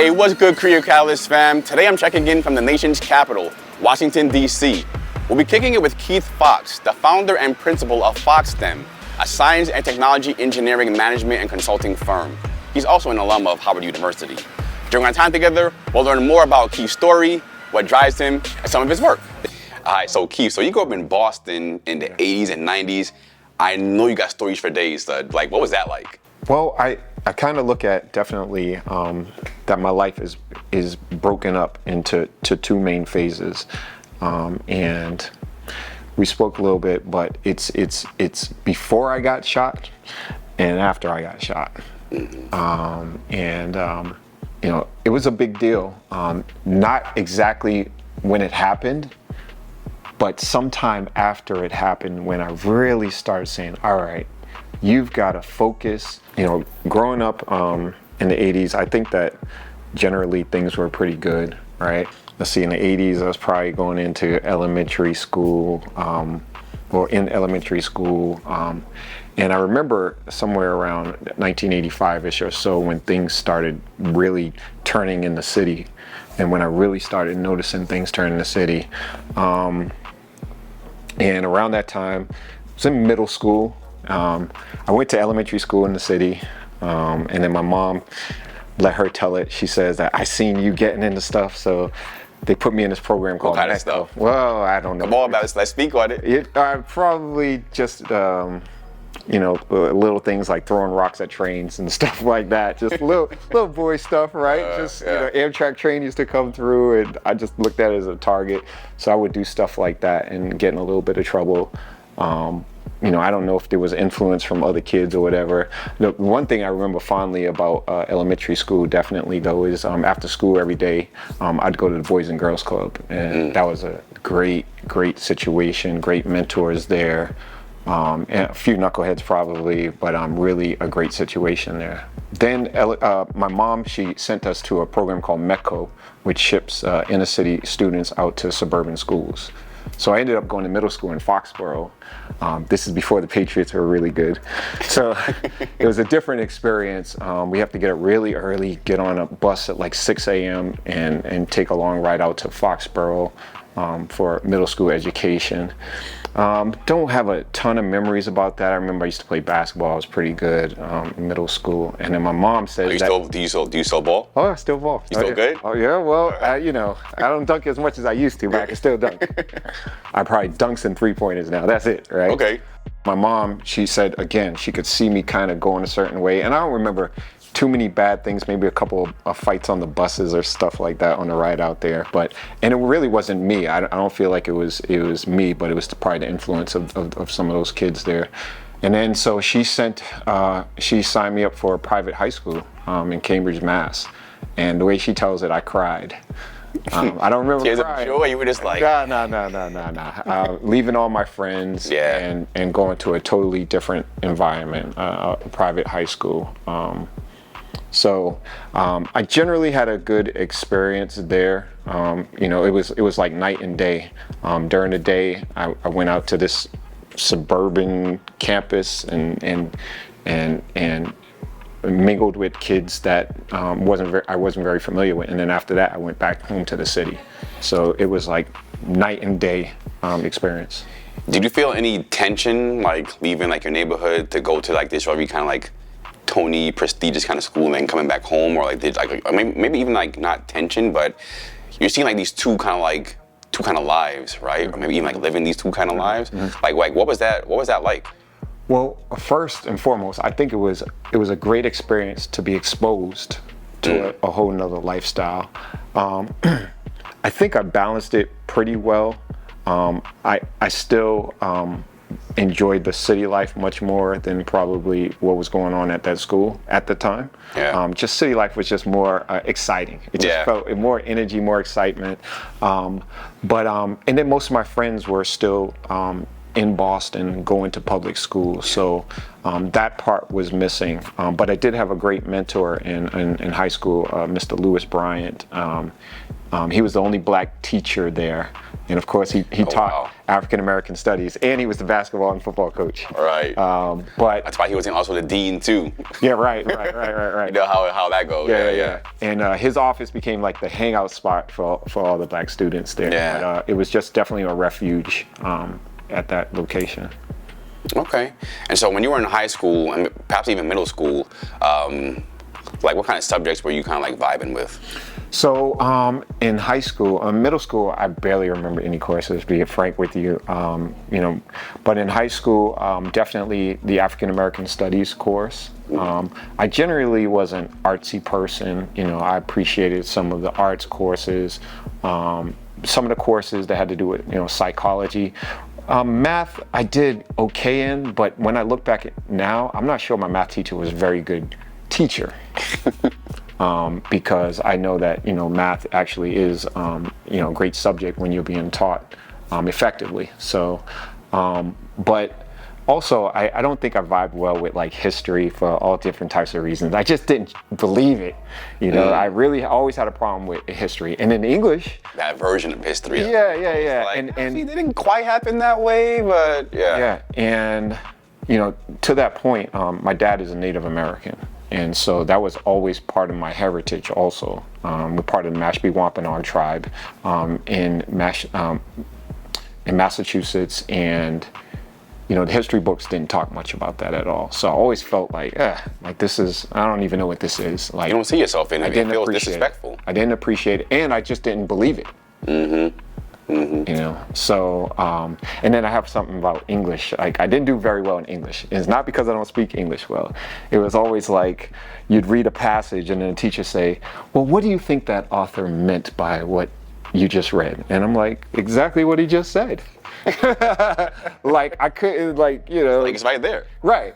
Hey, what's good, Career Catalyst fam? Today I'm checking in from the nation's capital, Washington, D.C. We'll be kicking it with Keith Foxx, the founder and principal of Foxx, a science and technology engineering management and consulting firm. He's also an alum of Howard University. During our time together, we'll learn more about Keith's story, what drives him, and some of his work. All right, so Keith, you grew up in Boston in the 80s and 90s. I know you got stories for days, stud. Like, what was that like? Well, I kind of look at definitely that my life is broken up into two main phases, and we spoke a little bit, but it's before I got shot and after I got shot, you know, it was a big deal. Not exactly when it happened, but sometime after it happened, when I really started saying, all right, you've got to focus. You know, growing up in the 80s, I think that generally things were pretty good, right? Let's see, in the 80s, I was probably going into elementary school, or in elementary school. And I remember somewhere around 1985-ish or so when things started really turning in the city. And when I really started noticing things turning in the city. And around that time, I was in middle school. I went to elementary school in the city, and then my mom let her tell it. She says that I seen you getting into stuff, so they put me in this program called What kind of stuff? Well, I don't know. Come on, let's speak on it. Probably just you know, little things like throwing rocks at trains and stuff like that. Just little boy stuff, right? You know, Amtrak train used to come through, and I just looked at it as a target. So I would do stuff like that and get in a little bit of trouble. You know, I don't know if there was influence from other kids or whatever. The one thing I remember fondly about elementary school, definitely though, is after school every day, I'd go to the Boys and Girls Club, and that was a great situation, great mentors there, and a few knuckleheads probably, but really a great situation there. Then my mom, she sent us to a program called METCO, which ships inner city students out to suburban schools. So I ended up going to middle school in Foxborough. This is before the Patriots were really good. So it was a different experience. We have to get up really early, get on a bus at like 6 a.m. and take a long ride out to Foxborough for middle school education. Don't have a ton of memories about that. I remember I used to play basketball. I was pretty good in middle school. And then my mom said, do you still ball? Oh, I still ball. You still good? Oh yeah, well, you know, I don't dunk as much as I used to, but I can still dunk. I probably dunks and 3-pointers now. That's it, right? Okay. My mom, she said, again, she could see me kind of going a certain way. And I don't remember too many bad things, maybe a couple of fights on the buses or stuff like that on the ride out there. And it really wasn't me. I don't feel like it was me, but it was probably the influence of some of those kids there. And then so she signed me up for a private high school in Cambridge, Mass. And the way she tells it, I cried. I don't remember Tears crying. of joy, you were just like... No. Leaving all my friends and going to a totally different environment, a private high school. So I generally had a good experience there. You know, it was like night and day. During the day, I went out to this suburban campus and mingled with kids that I wasn't very familiar with. And then after that, I went back home to the city. So it was like night and day experience. Did you feel any tension, like leaving like your neighborhood to go to like this very kind of like Tony prestigious kind of school and then coming back home, or like maybe even like not tension, but you're seeing like these two kind of lives, right? Or maybe even like living these two kind of lives. Like what was that like? Well, first and foremost, I think it was a great experience to be exposed to a whole nother lifestyle. I think I balanced it pretty well. I still enjoyed the city life much more than probably what was going on at that school at the time. Just city life was just more exciting. It just felt more energy, more excitement. And then most of my friends were still in Boston going to public school, so that part was missing. But I did have a great mentor in high school, Mr. Lewis Bryant. He was the only black teacher there, And of course, he taught wow. African American studies, and he was the basketball and football coach. Right. But that's why he was also the dean too. Yeah, right. You know how that goes. Yeah. And his office became like the hangout spot for all the black students there. Yeah. But, it was just definitely a refuge at that location. Okay. And so when you were in high school and perhaps even middle school, like what kind of subjects were you kind of like vibing with? So in high school, middle school, I barely remember any courses, to be frank with you. But in high school, definitely the African American Studies course. I generally was an artsy person. I appreciated some of the arts courses, some of the courses that had to do with psychology. Math, I did okay in, but when I look back at now, I'm not sure my math teacher was a very good teacher. Because I know that math actually is a great subject when you're being taught effectively. So, but also I don't think I vibed well with like history for all different types of reasons. I just didn't believe it. I really always had a problem with history, and in English, that version of history. Yeah. Like, and it didn't quite happen that way, but yeah. Yeah, and to that point, my dad is a Native American. And so that was always part of my heritage also. We're part of the Mashpee Wampanoag tribe in Massachusetts, and the history books didn't talk much about that at all. So I always felt like this is, I don't even know what this is. Like, you don't see yourself in it. It feels disrespectful. I didn't appreciate it, and I just didn't believe it. So and then I have something about English. Like, I didn't do very well in English. It's not because I don't speak English well. It was always like you'd read a passage and then the teacher say, well, what do you think that author meant by what you just read? And I'm like, exactly what he just said. Like, I couldn't, like it's right there. Right.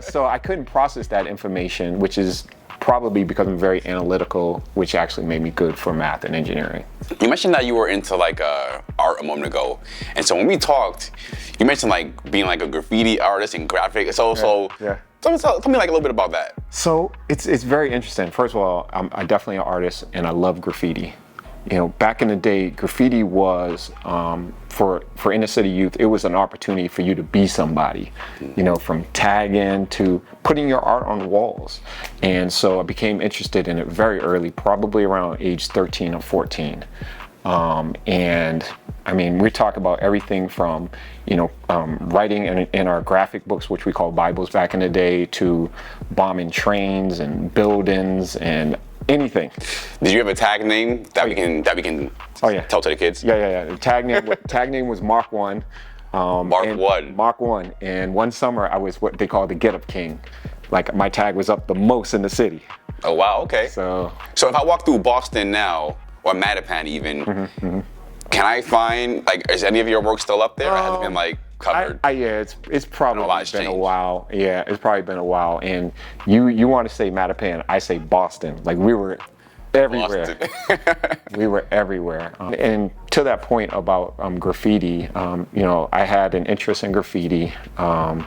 So I couldn't process that information, which is probably because I'm very analytical, which actually made me good for math and engineering. You mentioned that you were into like art a moment ago, and so when we talked, you mentioned like being like a graffiti artist and graphic. So yeah. Tell me like a little bit about that. So it's very interesting. First of all, I'm definitely an artist, and I love graffiti. Back in the day, graffiti was for inner city youth. It was an opportunity for you to be somebody. From tagging to putting your art on walls. And so I became interested in it very early, probably around age 13 or 14. And I mean, we talk about everything from writing in our graphic books, which we call Bibles back in the day, to bombing trains and buildings and anything. Did you have a tag name that we can tell to the kids? Yeah. The tag name was Mark 1. Mark 1. And one summer I was what they call the Get Up King. Like, my tag was up the most in the city. Oh wow, okay. So if I walk through Boston now, or Mattapan even, can I find, like, is any of your work still up there, or has it been like covered? It's probably been a while. Yeah, it's probably been a while. And you want to say Mattapan, I say Boston. Like, we were everywhere. We were everywhere. And to that point about graffiti, I had an interest in graffiti. I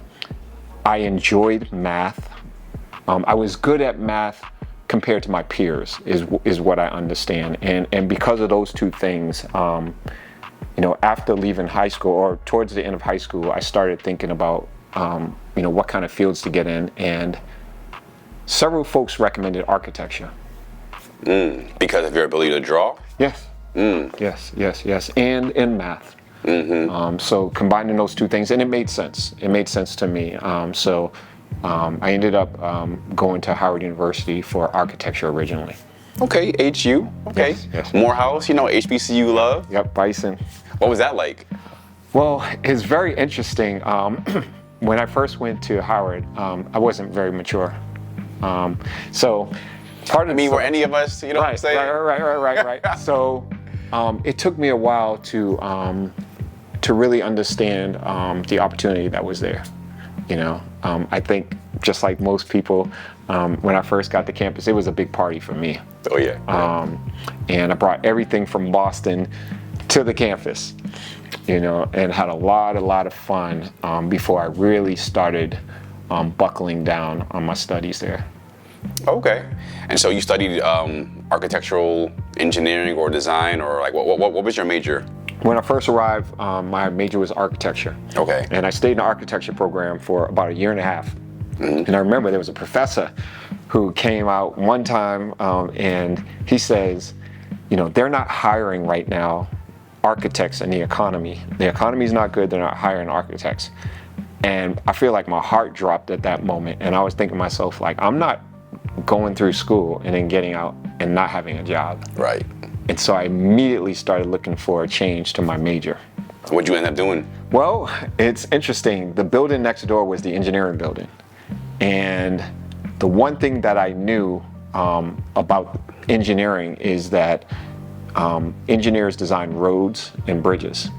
enjoyed math. I was good at math compared to my peers, is what I understand. And because of those two things, after leaving high school, or towards the end of high school, I started thinking about, what kind of fields to get in. And several folks recommended architecture. Because of your ability to draw? Yes. Yes. And math. So combining those two things, and it made sense. It made sense to me. I ended up going to Howard University for architecture originally. Okay, HU. Okay. Yes. Morehouse, HBCU love. Yep, Bison. What was that like? Well, it's very interesting. When I first went to Howard, I wasn't very mature. So part of me, were any of us, you know what I'm saying? Right. So it took me a while to really understand the opportunity that was there. I think just like most people, when I first got to campus, it was a big party for me. Oh yeah. And I brought everything from Boston to the campus, and had a lot of fun before I really started buckling down on my studies there. Okay. And so you studied architectural engineering or design, or like what was your major? When I first arrived, my major was architecture. Okay. And I stayed in the architecture program for about a year and a half. And I remember there was a professor who came out one time and he says, you know, they're not hiring right now architects in the economy. The economy is not good, they're not hiring architects. And I feel like my heart dropped at that moment. And I was thinking to myself, like, I'm not going through school and then getting out and not having a job. Right. And so I immediately started looking for a change to my major. What'd you end up doing? Well, it's interesting. The building next door was the engineering building. And the one thing that I knew about engineering is that engineers design roads and bridges.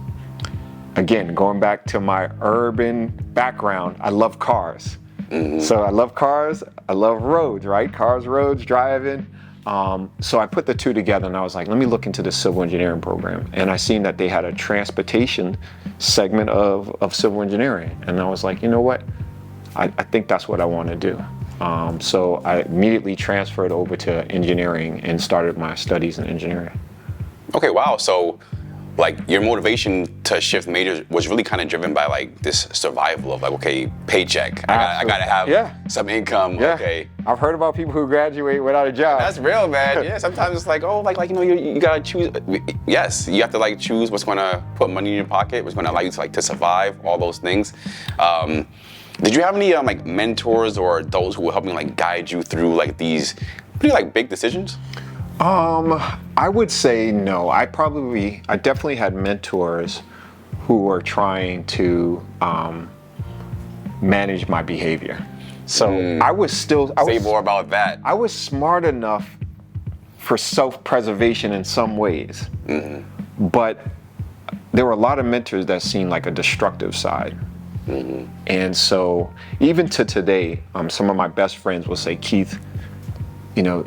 Again, going back to my urban background, I love cars. So I love cars, I love roads, right? Cars, roads, driving. So I put the two together and I was like, let me look into the civil engineering program. And I seen that they had a transportation segment of civil engineering. And I was like, you know what? I think that's what I want to do. So I immediately transferred over to engineering and started my studies in engineering. Okay, wow. So like your motivation to shift majors was really kind of driven by like this survival of like, okay, paycheck. I gotta have some income. Yeah. Okay. I've heard about people who graduate without a job. That's real, man. Yeah, sometimes it's like, oh, like you know, you gotta choose. Yes, you have to like choose what's gonna put money in your pocket, what's gonna allow you to like to survive, all those things. Did you have any like mentors or those who were helping like guide you through like these pretty like big decisions? I would say no. I definitely had mentors who were trying to manage my behavior. So I was still. Say more about that. I was smart enough for self-preservation in some ways, but there were a lot of mentors that seemed like a destructive side. And so even to today, some of my best friends will say, Keith, you know,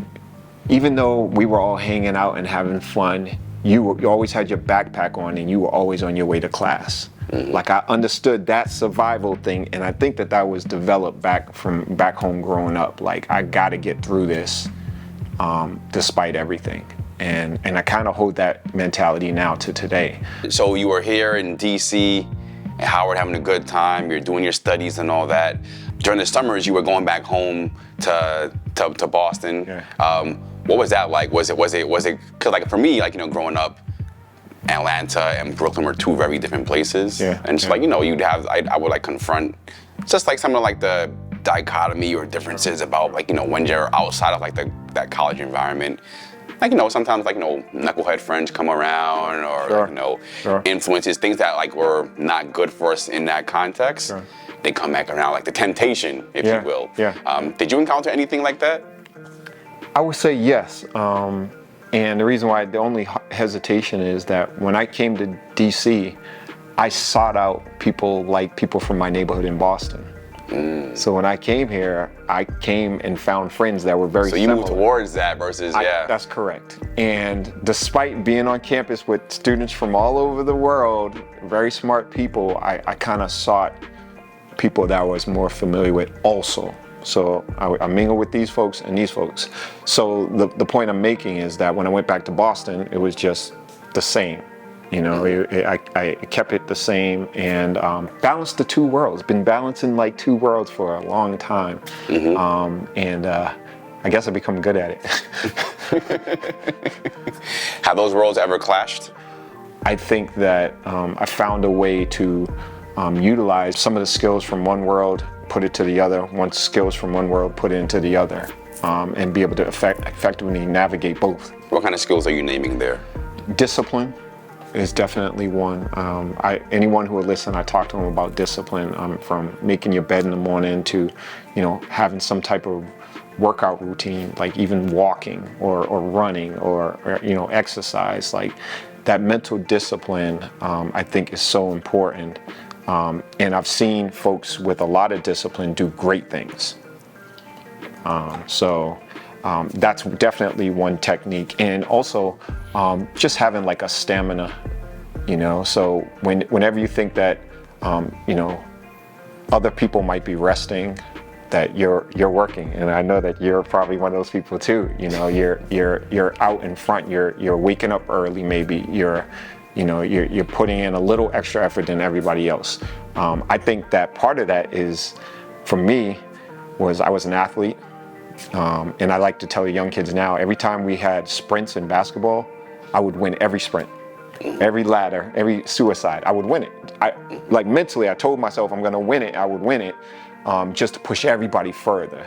even though we were all hanging out and having fun, you always had your backpack on and you were always on your way to class. Like I understood that survival thing, and I think that was developed back home growing up. Like I gotta get through this despite everything. And I kind of hold that mentality now to today. So you were here in DC and Howard having a good time, you're doing your studies and all that. During the summers, you were going back home to Boston. Yeah. What was that like? Was it, cause like for me, like, you know, growing up, Atlanta and Brooklyn were two very different places. Yeah. And just like, you know, I would like confront just like some of like the dichotomy or differences about like, you know, when you're outside of like that college environment. Like, you know, sometimes like, you know, knucklehead friends come around or, Sure. like, you know, influences, things that like were not good for us in that context. Sure. They come back around, like the temptation, if you will. Yeah. Did you encounter anything like that? I would say yes. And the reason why the only hesitation is that when I came to DC, I sought out people from my neighborhood in Boston. So when I came here, I came and found friends that were very similar. So you moved towards that versus, That's correct. And despite being on campus with students from all over the world, very smart people, I kind of sought people that I was more familiar with also. So I mingle with these folks and these folks. So the point I'm making is that when I went back to Boston, it was just the same. You know, I kept it the same and balanced the two worlds. Been balancing like two worlds for a long time. And I guess I've become good at it. Have those worlds ever clashed? I think that I found a way to utilize some of the skills from one world, put it to the other, skills from one world, put it into the other, and be able to effectively navigate both. What kind of skills are you naming there? Discipline is definitely one. Anyone who will listen, I talk to them about discipline, from making your bed in the morning to, you know, having some type of workout routine, like even walking or running or you know, exercise. Like that mental discipline, I think is so important. And I've seen folks with a lot of discipline do great things. So that's definitely one technique. And also just having like a stamina, you know, so whenever you think that, you know, other people might be resting, that you're working. And I know that you're probably one of those people too. You know, you're out in front, you're waking up early, maybe you're you're putting in a little extra effort than everybody else. I think that part of that is, for me, was I was an athlete. And I like to tell the young kids now, every time we had sprints in basketball, I would win every sprint, every ladder, every suicide, I would win it. Like mentally, I told myself I'm gonna win it, I would win it, just to push everybody further,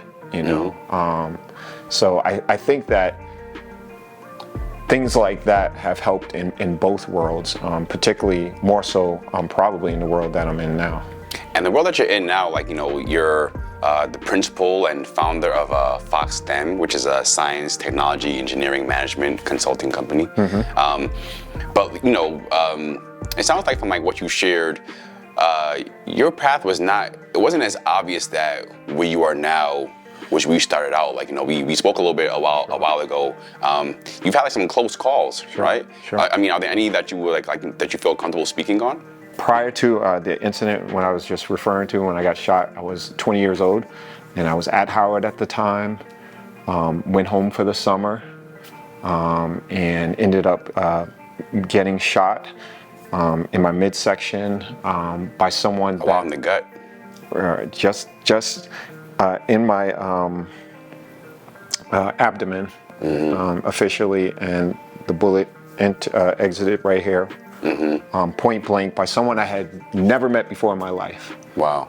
So I think that things like that have helped in both worlds, particularly more so probably in the world that I'm in now. And the world that you're in now, you're the principal and founder of Foxx STEM, which is a science, technology, engineering, management consulting company. But it sounds like from what you shared, your path wasn't as obvious that where you are now, which we started out, we spoke a little bit a while ago. You've had some close calls, right? Sure. I mean, are there any that you were that you feel comfortable speaking on? Prior to the incident when I was just referring to, when I got shot, I was 20 years old, and I was at Howard at the time, went home for the summer, and ended up getting shot in my midsection by someone that, in the gut? Just in my abdomen, officially, and the bullet exited right here. Point blank, by someone I had never met before in my life. Wow.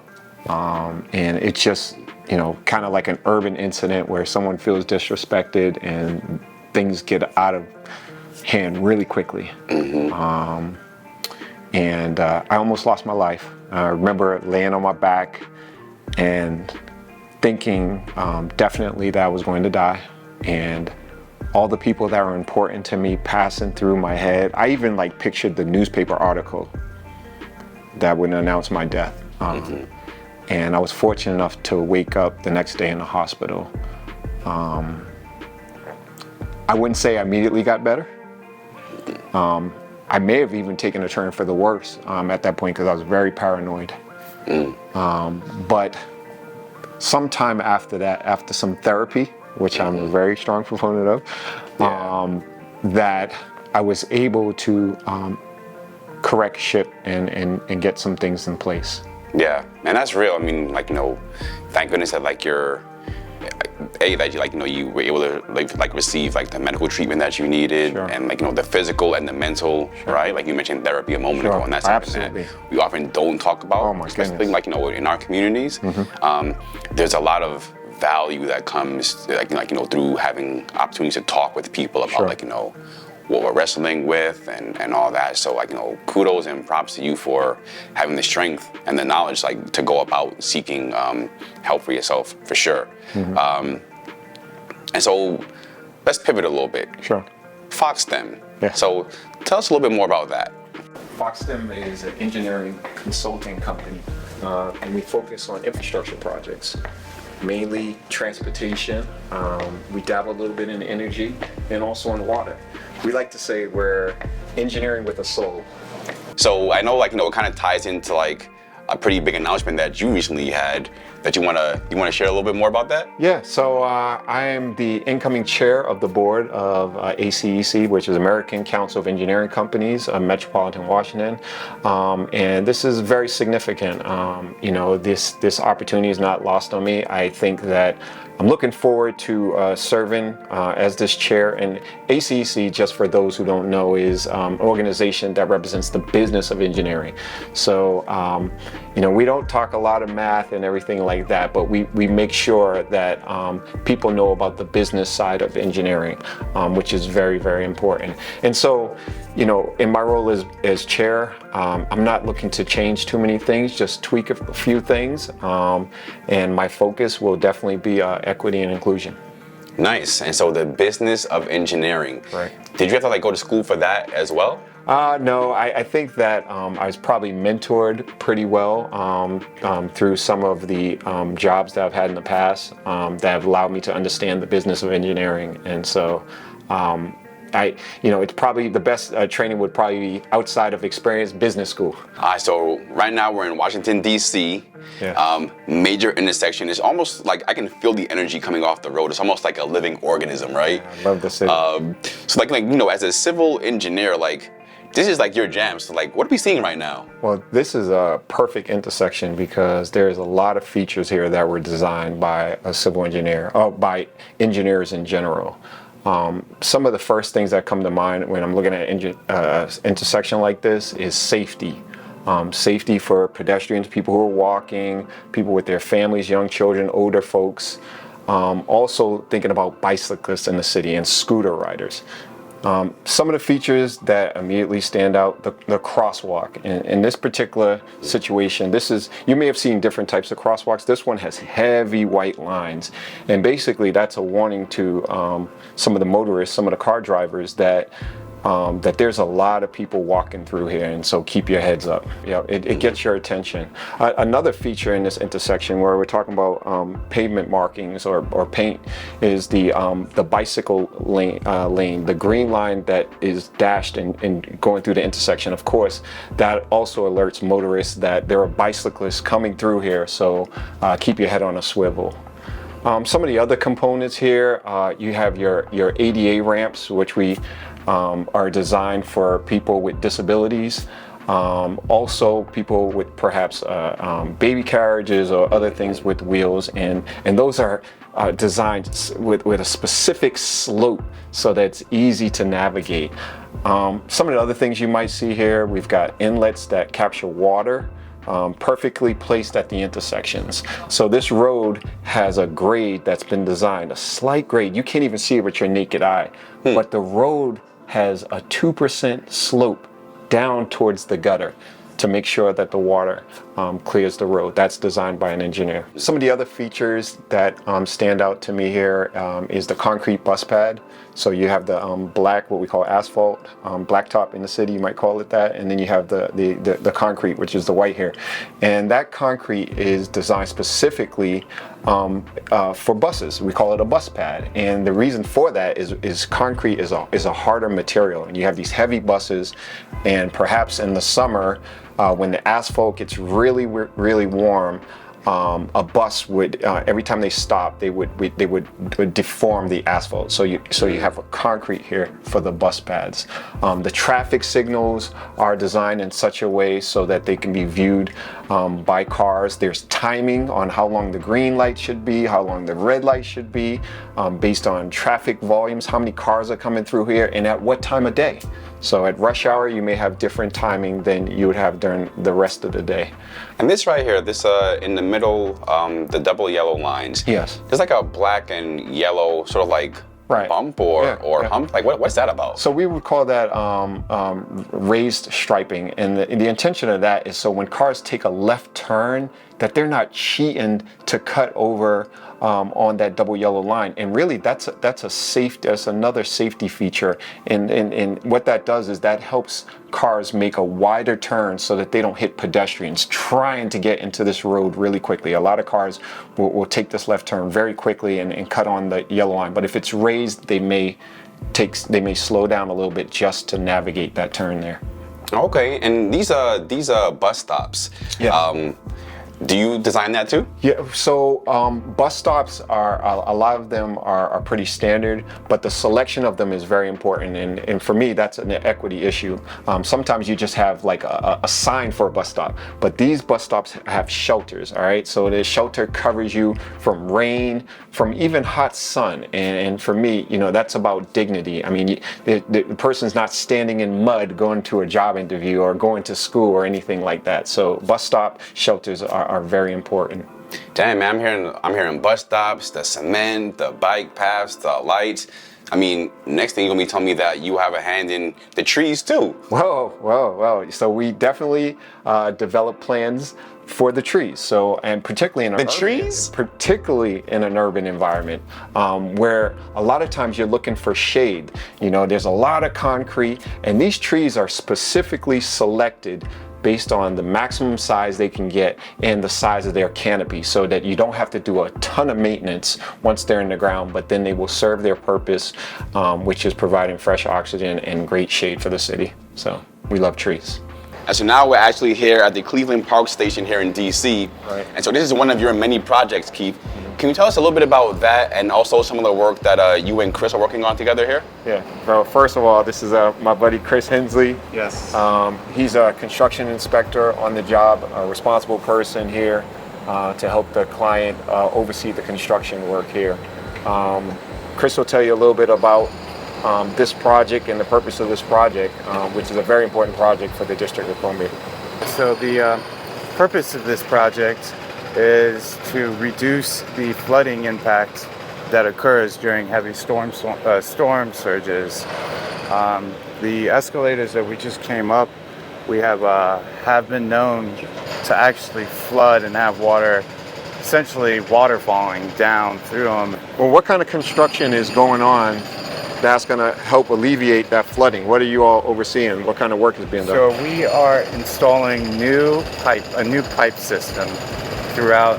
And it's just, kind of like an urban incident where someone feels disrespected and things get out of hand really quickly. And I almost lost my life. I remember laying on my back and thinking definitely that I was going to die. And all the people that were important to me passing through my head. I even pictured the newspaper article that would announce my death. And I was fortunate enough to wake up the next day in the hospital. I wouldn't say I immediately got better. I may have even taken a turn for the worse at that point because I was very paranoid. But sometime after that, after some therapy, which I'm a very strong proponent of, that I was able to correct ship and get some things in place. Yeah, and that's real. I mean, thank goodness that you're, that you were able to receive the medical treatment that you needed, Sure. and the physical and the mental, Sure. right? You mentioned therapy a moment ago, and that's something that we often don't talk about. Oh my especially goodness. In our communities. There's a lot of value that comes through having opportunities to talk with people about Sure. What we're wrestling with and all that. So kudos and props to you for having the strength and the knowledge to go about seeking help for yourself, for sure. And so let's pivot a little bit. Sure. Foxx STEM. Yeah. So tell us a little bit more about that. Foxx STEM is an engineering consulting company, and we focus on infrastructure projects, mainly transportation. We dabble a little bit in energy and also in water. We like to say we're engineering with a soul. So I know, it kind of ties into a pretty big announcement that you recently had. That you wanna share a little bit more about that? Yeah. So I am the incoming chair of the board of ACEC, which is American Council of Engineering Companies, Metropolitan Washington, and this is very significant. This opportunity is not lost on me. I think that I'm looking forward to serving as this chair. And ACEC, just for those who don't know, is an organization that represents the business of engineering. So, we don't talk a lot of math and everything like that, but we make sure that people know about the business side of engineering, which is very, very important. And so, in my role as chair, I'm not looking to change too many things, just tweak a few things. And my focus will definitely be equity and inclusion. Nice. And so the business of engineering. Right. Did you have to go to school for that as well? No, I think that I was probably mentored pretty well through some of the jobs that I've had in the past that have allowed me to understand the business of engineering. And so it's probably the best training would probably be outside of experience business school. So right now we're in Washington, D.C. Yeah. Major intersection. It's almost I can feel the energy coming off the road. It's almost like a living organism, right? I love the city. So as a civil engineer, this is like your jam. So like, what are we seeing right now? Well, this is a perfect intersection because there's a lot of features here that were designed by a civil engineer, or by engineers in general. Some of the first things that come to mind when I'm looking at an intersection like this is safety. Safety for pedestrians, people who are walking, people with their families, young children, older folks. Also thinking about bicyclists in the city and scooter riders. Some of the features that immediately stand out, the crosswalk. In this particular situation, you may have seen different types of crosswalks. This one has heavy white lines. And basically that's a warning to some of the motorists, some of the car drivers that there's a lot of people walking through here, and so keep your heads up. It gets your attention. Another feature in this intersection where we're talking about pavement markings or paint is the bicycle lane, the green line that is dashed and going through the intersection. Of course, that also alerts motorists that there are bicyclists coming through here, so keep your head on a swivel. Some of the other components here, you have your ADA ramps, which we are designed for people with disabilities. Also people with perhaps baby carriages or other things with wheels, and those are designed with a specific slope so that it's easy to navigate. Some of the other things you might see here, we've got inlets that capture water, perfectly placed at the intersections. So this road has a grade that's been designed, a slight grade. You can't even see it with your naked eye, but the road has a 2% slope down towards the gutter to make sure that the water clears the road. That's designed by an engineer. Some of the other features that stand out to me here is the concrete bus pad. So you have the black, what we call asphalt, blacktop in the city, you might call it that, and then you have the concrete, which is the white here. And that concrete is designed specifically for buses. We call it a bus pad, and the reason for that is concrete is a harder material, and you have these heavy buses, and perhaps in the summer when the asphalt gets really warm, a bus would every time they stop, they would deform the asphalt. So you have a concrete here for the bus pads. The traffic signals are designed in such a way so that they can be viewed by cars. There's timing on how long the green light should be, how long the red light should be, based on traffic volumes, how many cars are coming through here, and at what time of day. So at rush hour, you may have different timing than you would have during the rest of the day. And this right here, this in the middle, the double yellow lines. Yes. There's like a black and yellow sort of like bump or hump. Like what's that about? So we would call that raised striping, and the intention of that is so when cars take a left turn, that they're not cheating to cut over on that double yellow line. And really that's another safety feature, and what that does is that helps cars make a wider turn so that they don't hit pedestrians trying to get into this road really quickly. A lot of cars will take this left turn very quickly and cut on the yellow line, but if it's raised, they may slow down a little bit just to navigate that turn there. Okay, and these bus stops. Yeah. Do you design that too? Yeah, so bus stops are, a lot of them are pretty standard, but the selection of them is very important, and for me that's an equity issue. Sometimes you just have like a sign for a bus stop, but these bus stops have shelters, all right? So the shelter covers you from rain, from even hot sun, and for me, that's about dignity. I mean, the person's not standing in mud going to a job interview or going to school or anything like that. So bus stop shelters are very important. Damn, man, I'm hearing bus stops, the cement, the bike paths, the lights. I mean, next thing you're gonna be telling me that you have a hand in the trees too. Whoa. So we definitely develop plans for the trees. So, and particularly in an urban environment, where a lot of times you're looking for shade. There's a lot of concrete, and these trees are specifically selected based on the maximum size they can get and the size of their canopy, so that you don't have to do a ton of maintenance once they're in the ground, but then they will serve their purpose, which is providing fresh oxygen and great shade for the city. So we love trees. And so now we're actually here at the Cleveland Park Station here in DC. Right. And so this is one of your many projects, Keith. Can you tell us a little bit about that and also some of the work that you and Chris are working on together here? Yeah. Well, first of all, this is my buddy Chris Hensley. Yes. He's a construction inspector on the job, a responsible person here to help the client oversee the construction work here. Chris will tell you a little bit about this project and the purpose of this project, which is a very important project for the District of Columbia. So the purpose of this project is to reduce the flooding impact that occurs during heavy storm surges. The escalators that we just came up, we have been known to actually flood and have water, essentially water falling down through them. Well, what kind of construction is going on that's going to help alleviate that flooding? What are you all overseeing? What kind of work is being done? So we are installing a new pipe system throughout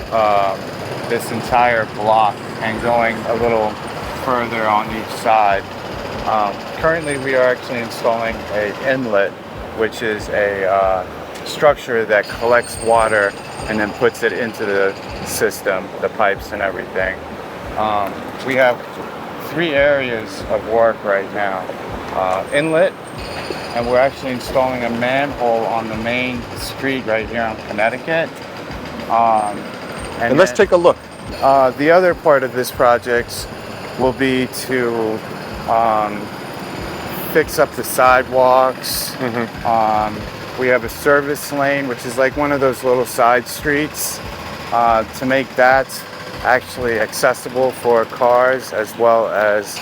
this entire block and going a little further on each side. Currently, we are actually installing an inlet, which is a structure that collects water and then puts it into the system, the pipes and everything. We have 3 areas of work right now. Inlet, and we're actually installing a manhole on the main street right here on Connecticut. And let's take a look. The other part of this project will be to fix up the sidewalks. We have a service lane, which is like one of those little side streets, to make that actually accessible for cars as well as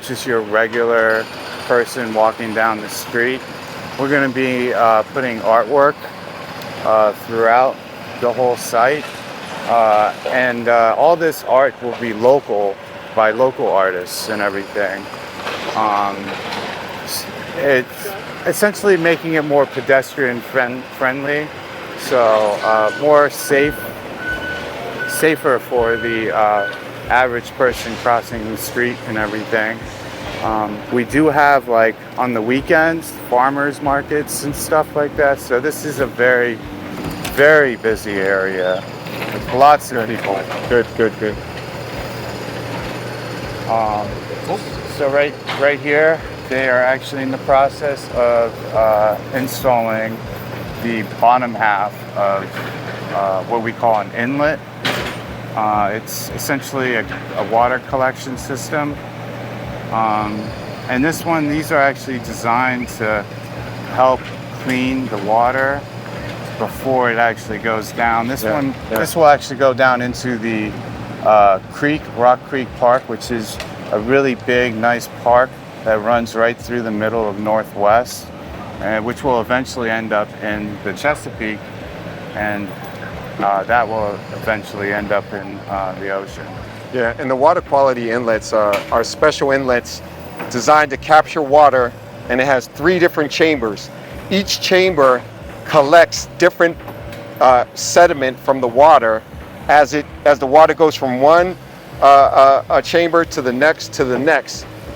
just your regular person walking down the street. We're going to be putting artwork throughout the whole site, and all this art will be local by local artists and everything. It's essentially making it more pedestrian friendly, so more safer for the average person crossing the street and everything. We do have, like, on the weekends, farmers markets and stuff like that, so this is a very, very busy area with lots of people. Good. So right here, they are actually in the process of installing the bottom half of what we call an inlet. It's essentially a water collection system. And these are actually designed to help clean the water before it actually goes down. This will actually go down into the Rock Creek Park, which is a really big, nice park that runs right through the middle of Northwest, which will eventually end up in the Chesapeake, and that will eventually end up in the ocean. Yeah, and the water quality inlets are special inlets designed to capture water, and it has 3 different chambers. Each chamber collects different sediment from the water as the water goes from one chamber to the next,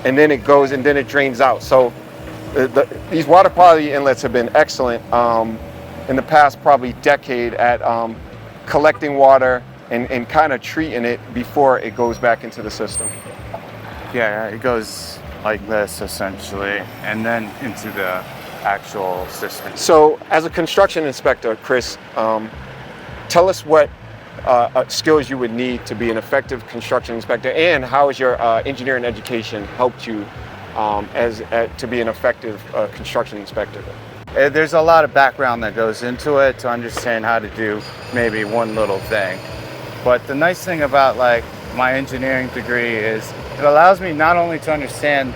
and then it goes and then it drains out. So these water quality inlets have been excellent in the past probably decade at collecting water and kind of treating it before it goes back into the system. Yeah, it goes like this essentially, and then into the actual system. So as a construction inspector, Chris, tell us what skills you would need to be an effective construction inspector, and how has your engineering education helped you to be an effective construction inspector? There's a lot of background that goes into it to understand how to do maybe one little thing. But the nice thing about, like, my engineering degree is it allows me not only to understand,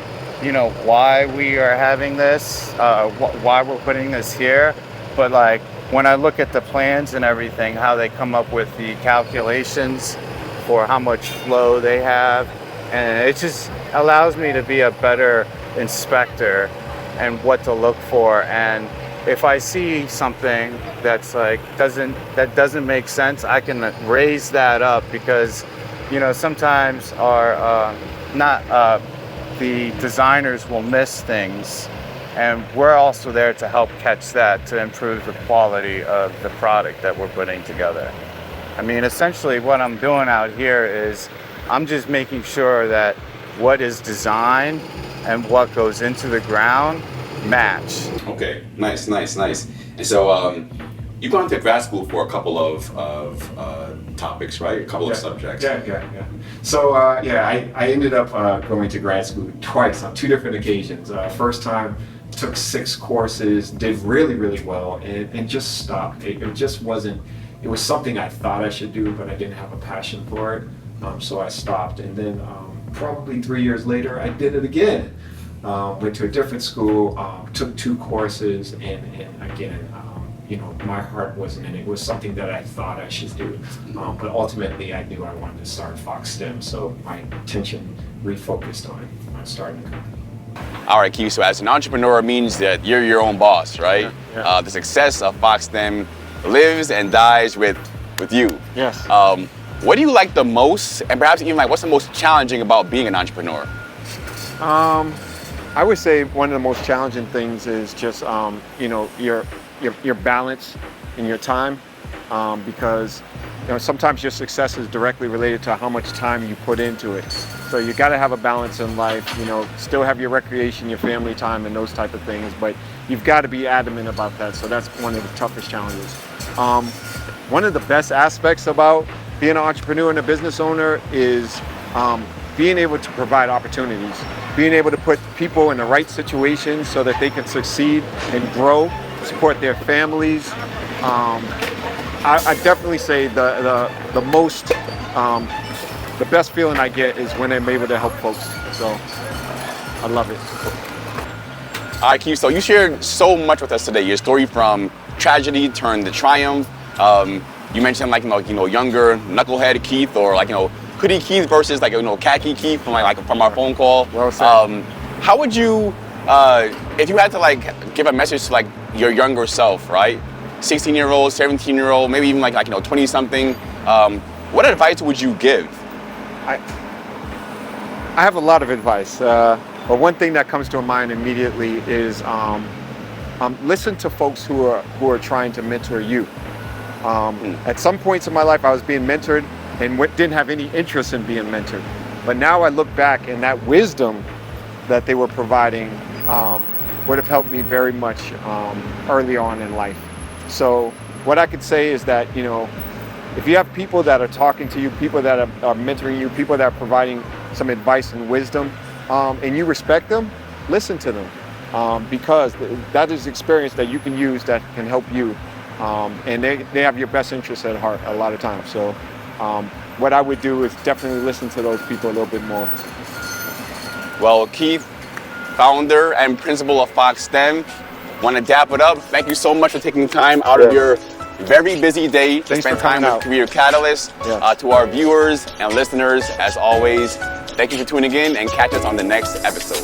why we are having this, why we're putting this here, but, like, when I look at the plans and everything, how they come up with the calculations for how much flow they have, and it just allows me to be a better inspector and what to look for. And if I see something that's like that doesn't make sense, I can raise that up, because sometimes the designers will miss things, and we're also there to help catch that, to improve the quality of the product that we're putting together. I mean, essentially what I'm doing out here is I'm just making sure that what is designed and what goes into the ground match. Okay, nice. And so you've gone to grad school for a couple of topics, right? A couple of subjects. Yeah. So I ended up going to grad school twice on 2 different occasions. First time, took 6 courses, did really well, and just stopped. It just wasn't. It was something I thought I should do, but I didn't have a passion for it. So I stopped, and then probably 3 years later, I did it again. Went to a different school, took 2 courses, and again, my heart wasn't in it. It was something that I thought I should do, but ultimately I knew I wanted to start Foxx STEM, so my attention refocused on starting the company. All right, Keith, so as an entrepreneur means that you're your own boss, right? Yeah. The success of Foxx STEM lives and dies with you. Yes. What do you like the most, and perhaps even like what's the most challenging about being an entrepreneur? I would say one of the most challenging things is just your balance in your time, because sometimes your success is directly related to how much time you put into it. So you got to have a balance in life, still have your recreation, your family time, and those type of things, but you've got to be adamant about that. So that's one of the toughest challenges. One of the best aspects about being an entrepreneur and a business owner is being able to provide opportunities, being able to put people in the right situations so that they can succeed and grow, support their families. I definitely say the best feeling I get is when I'm able to help folks. So I love it. All right, Keith, so you shared so much with us today. Your story from tragedy turned to triumph. You mentioned younger knucklehead Keith, or hoodie Keith versus khaki Keith from from our phone call. Well said. How would you, if you had to give a message to your younger self, right? 16-year-old, 17-year-old, maybe even 20-something. What advice would you give? I have a lot of advice, but one thing that comes to mind immediately is listen to folks who are trying to mentor you. At some points in my life, I was being mentored and didn't have any interest in being mentored. But now I look back, and that wisdom that they were providing would have helped me very much early on in life. So what I could say is that, if you have people that are talking to you, people that are mentoring you, people that are providing some advice and wisdom, and you respect them, listen to them, because that is experience that you can use that can help you. And they have your best interests at heart a lot of times. So what I would do is definitely listen to those people a little bit more. Well, Keith, founder and principal of Foxx STEM, want to dap it up. Thank you so much for taking time out of your very busy day to spend time with Career Catalyst. To our viewers and listeners, as always, thank you for tuning in, and catch us on the next episode.